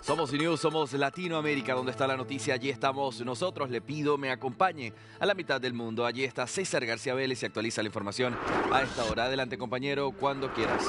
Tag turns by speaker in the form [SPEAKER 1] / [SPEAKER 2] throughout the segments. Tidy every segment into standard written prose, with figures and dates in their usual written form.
[SPEAKER 1] Somos News, somos Latinoamérica, donde está la noticia. Allí estamos nosotros. Le pido me acompañe a la mitad del mundo. Allí está César García Vélez y actualiza la información a esta hora. Adelante, compañero, cuando quieras.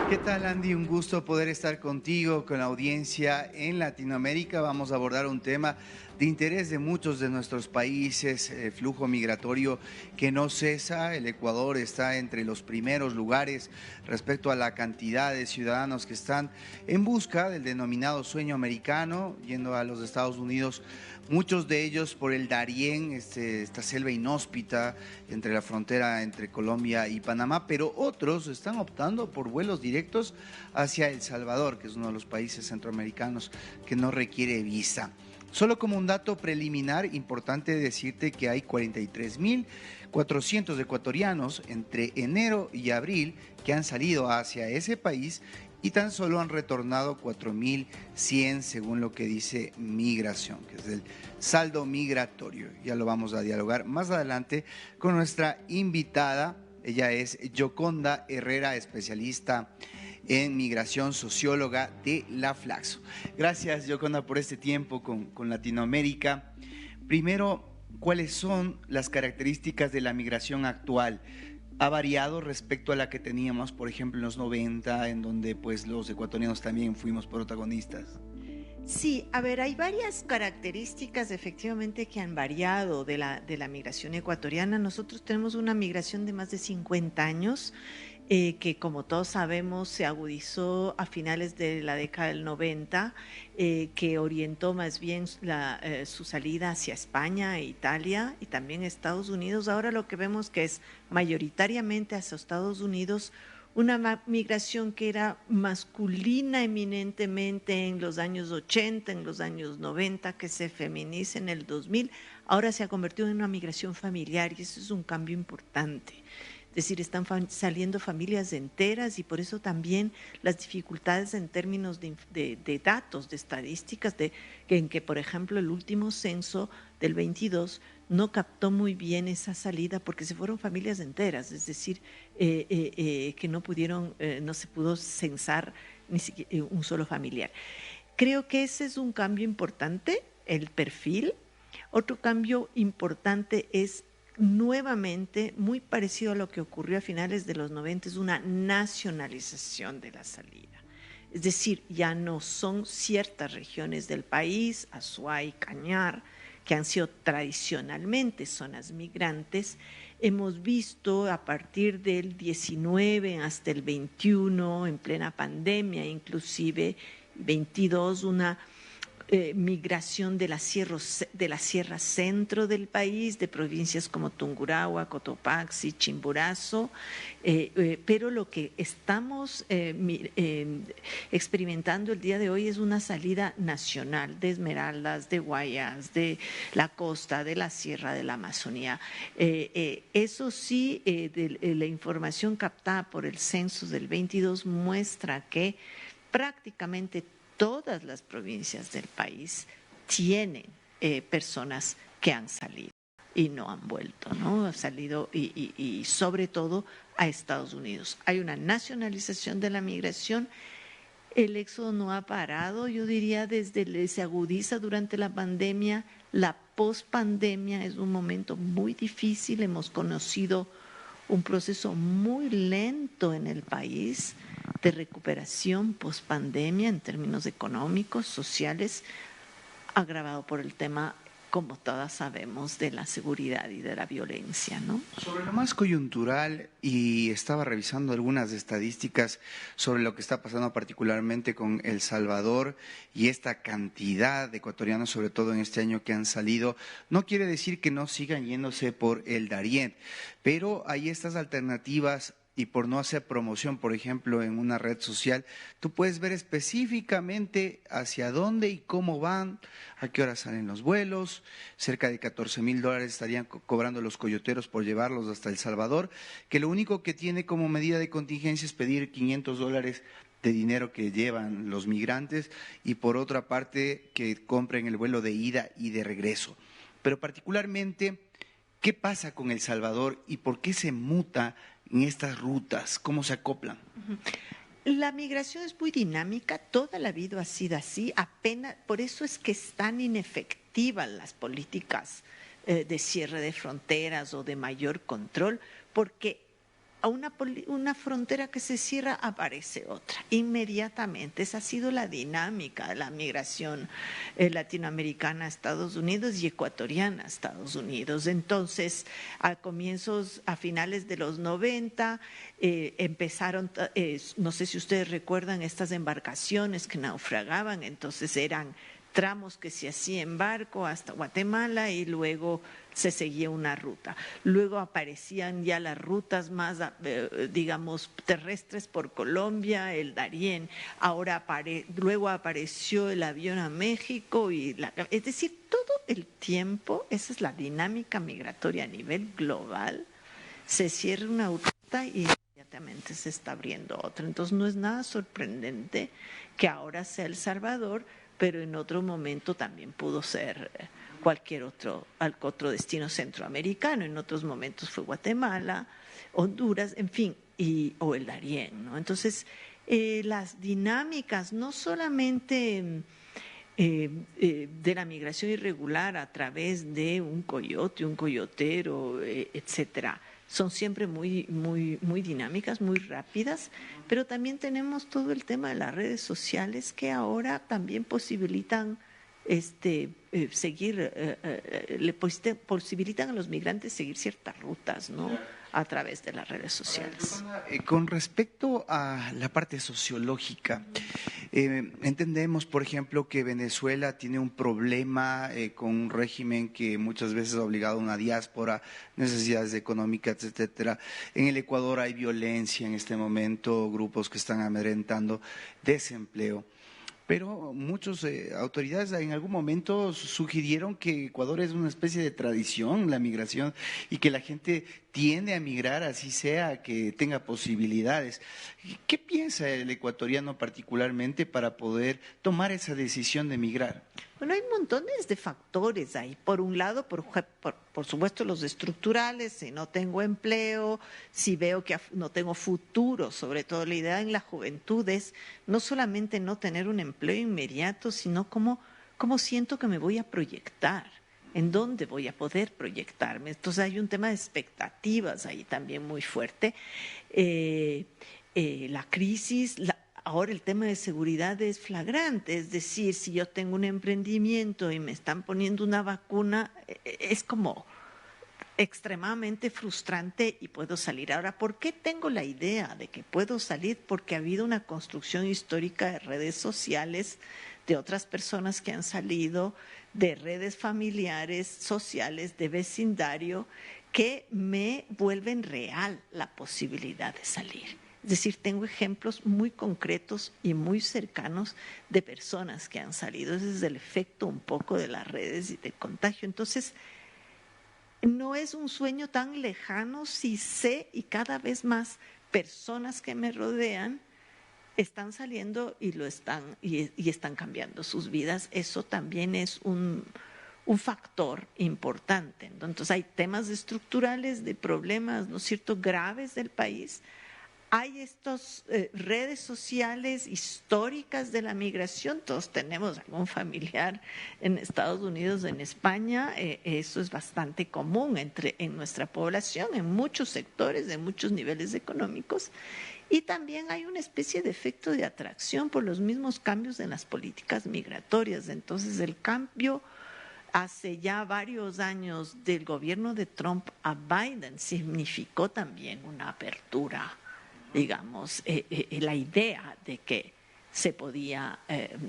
[SPEAKER 2] ¿Qué tal, Andy? Un gusto poder estar contigo, con la audiencia en Latinoamérica. Vamos a abordar un tema de interés de muchos de nuestros países, el flujo migratorio que no cesa. El Ecuador está entre los primeros lugares respecto a la cantidad de ciudadanos que están en busca del denominado sueño americano, yendo a los Estados Unidos. Muchos de ellos por el Darién, esta selva inhóspita entre la frontera entre Colombia y Panamá, pero otros están optando por vuelos directos hacia El Salvador, que es uno de los países centroamericanos que no requiere visa. Solo como un dato preliminar, importante decirte que hay 43.400 ecuatorianos entre enero y abril que han salido hacia ese país y tan solo han retornado 4.100 según lo que dice Migración, que es el saldo migratorio. Ya lo vamos a dialogar más adelante con nuestra invitada. Ella es Yoconda Herrera, especialista en migración, socióloga de la Flaxo. Gracias, Yoconda, por este tiempo con Latinoamérica. Primero, ¿cuáles son las características de la migración actual? ¿Ha variado respecto a la que teníamos, por ejemplo, en los 90, en donde pues los ecuatorianos también fuimos protagonistas?
[SPEAKER 3] Sí, a ver, hay varias características efectivamente que han variado de la migración ecuatoriana. Nosotros tenemos una migración de más de 50 años, que como todos sabemos se agudizó a finales de la década del 90, que orientó más bien su salida hacia España e Italia y también Estados Unidos. Ahora lo que vemos que es mayoritariamente hacia Estados Unidos, una migración que era masculina eminentemente en los años 80, en los años 90, que se feminiza en el 2000, ahora se ha convertido en una migración familiar y eso es un cambio importante. Es decir, están saliendo familias enteras y por eso también las dificultades en términos de datos, de estadísticas, en que, por ejemplo, el último censo del 22 no captó muy bien esa salida porque se fueron familias enteras, es decir, que no se pudo censar ni siquiera un solo familiar. Creo que ese es un cambio importante, el perfil. Otro cambio importante es nuevamente, muy parecido a lo que ocurrió a finales de los 90, es una nacionalización de la salida. Es decir, ya no son ciertas regiones del país, Azuay, Cañar, que han sido tradicionalmente zonas migrantes. Hemos visto a partir del 19 hasta el 21, en plena pandemia, inclusive 22, una migración de la sierra centro del país, de provincias como Tungurahua, Cotopaxi, Chimborazo, pero lo que estamos experimentando el día de hoy es una salida nacional de Esmeraldas, de Guayas, de la costa, de la sierra, de la Amazonía. Eso sí, la información captada por el censo del 22 muestra que prácticamente todas las provincias del país tienen personas que han salido y no han vuelto, ¿no? Han salido y sobre todo a Estados Unidos. Hay una nacionalización de la migración. El éxodo no ha parado, yo diría, se agudiza durante la pandemia. La pospandemia es un momento muy difícil. Hemos conocido un proceso muy lento en el país de recuperación pospandemia en términos económicos, sociales, agravado por el tema, como todas sabemos, de la seguridad y de la violencia, ¿no?
[SPEAKER 2] Sobre lo más coyuntural, y estaba revisando algunas estadísticas sobre lo que está pasando particularmente con El Salvador y esta cantidad de ecuatorianos, sobre todo en este año, que han salido, no quiere decir que no sigan yéndose por el Darién, pero hay estas alternativas. Y por no hacer promoción, por ejemplo, en una red social, tú puedes ver específicamente hacia dónde y cómo van, a qué hora salen los vuelos. Cerca de $14,000 estarían cobrando los coyoteros por llevarlos hasta El Salvador, que lo único que tiene como medida de contingencia es pedir $500 de dinero que llevan los migrantes y por otra parte que compren el vuelo de ida y de regreso. Pero particularmente, ¿qué pasa con El Salvador y por qué se muta en estas rutas? ¿Cómo se acoplan?
[SPEAKER 3] La migración es muy dinámica, toda la vida ha sido así, apenas, por eso es que es tan inefectivas las políticas de cierre de fronteras o de mayor control, porque a una frontera que se cierra aparece otra inmediatamente. Esa ha sido la dinámica de la migración latinoamericana a Estados Unidos y ecuatoriana a Estados Unidos. Entonces, a finales de los 90, empezaron, no sé si ustedes recuerdan, estas embarcaciones que naufragaban, entonces eran tramos que se hacía en barco hasta Guatemala y luego se seguía una ruta. Luego aparecían ya las rutas más, digamos, terrestres por Colombia, el Darién. Luego apareció el avión a México. Es decir, todo el tiempo, esa es la dinámica migratoria a nivel global, se cierra una ruta y inmediatamente se está abriendo otra. Entonces no es nada sorprendente que ahora sea El Salvador, pero en otro momento también pudo ser cualquier otro destino centroamericano. En otros momentos fue Guatemala, Honduras, en fin, o el Darién, ¿no? Entonces, las dinámicas no solamente de la migración irregular a través de un coyote, un coyotero, etcétera, son siempre muy, muy, muy dinámicas, muy rápidas, pero también tenemos todo el tema de las redes sociales que ahora también posibilitan posibilitan a los migrantes seguir ciertas rutas, ¿no? A través de las redes sociales.
[SPEAKER 2] Con respecto a la parte sociológica, entendemos, por ejemplo, que Venezuela tiene un problema con un régimen que muchas veces ha obligado a una diáspora, necesidades económicas, etcétera. En el Ecuador hay violencia en este momento, grupos que están amedrentando, desempleo. Pero muchas autoridades en algún momento sugirieron que Ecuador es una especie de tradición, la migración, y que la gente tiende a migrar, así sea, que tenga posibilidades. ¿Qué piensa el ecuatoriano particularmente para poder tomar esa decisión de migrar?
[SPEAKER 3] Bueno, hay montones de factores ahí. Por un lado, por supuesto, los estructurales, si no tengo empleo, si veo que no tengo futuro, sobre todo la idea en la juventud es no solamente no tener un empleo inmediato, sino cómo siento que me voy a proyectar, en dónde voy a poder proyectarme. Entonces hay un tema de expectativas ahí también muy fuerte. La crisis, ahora el tema de seguridad es flagrante, es decir, si yo tengo un emprendimiento y me están poniendo una vacuna, es como extremadamente frustrante y puedo salir. Ahora, ¿por qué tengo la idea de que puedo salir? Porque ha habido una construcción histórica de redes sociales, de otras personas que han salido, de redes familiares, sociales, de vecindario, que me vuelven real la posibilidad de salir. Es decir, tengo ejemplos muy concretos y muy cercanos de personas que han salido. Ese es el efecto un poco de las redes y del contagio. Entonces, no es un sueño tan lejano si sé y cada vez más personas que me rodean están saliendo y están cambiando sus vidas. Eso también es un factor importante. Entonces, hay temas estructurales de problemas, ¿no es cierto?, graves del país. Hay estas redes sociales históricas de la migración. Todos tenemos algún familiar en Estados Unidos, en España. Eso es bastante común en nuestra población, en muchos sectores, de muchos niveles económicos. Y también hay una especie de efecto de atracción por los mismos cambios en las políticas migratorias. Entonces, el cambio hace ya varios años del gobierno de Trump a Biden significó también una apertura, digamos, la idea de que se podía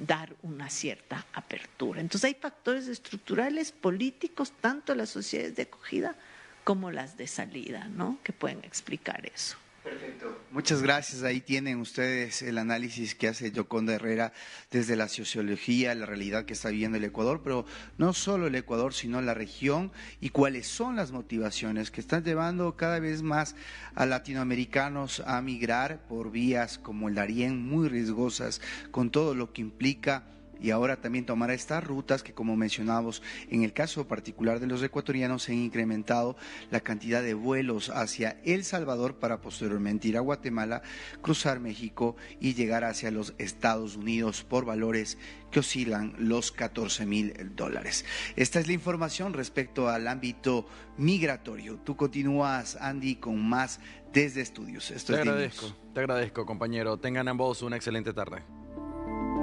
[SPEAKER 3] dar una cierta apertura. Entonces hay factores estructurales, políticos, tanto las sociedades de acogida como las de salida, ¿no?, que pueden explicar eso.
[SPEAKER 2] Perfecto. Muchas gracias. Ahí tienen ustedes el análisis que hace Yoconda Herrera desde la sociología, la realidad que está viviendo el Ecuador, pero no solo el Ecuador, sino la región y cuáles son las motivaciones que están llevando cada vez más a latinoamericanos a migrar por vías como el Darién, muy riesgosas, con todo lo que implica y ahora también tomará estas rutas que, como mencionábamos, en el caso particular de los ecuatorianos, se han incrementado la cantidad de vuelos hacia El Salvador para posteriormente ir a Guatemala, cruzar México y llegar hacia los Estados Unidos por valores que oscilan los $14,000. Esta es la información respecto al ámbito migratorio. Tú continúas, Andy, con más desde estudios. Esto
[SPEAKER 1] Te agradezco, compañero. Tengan ambos una excelente tarde.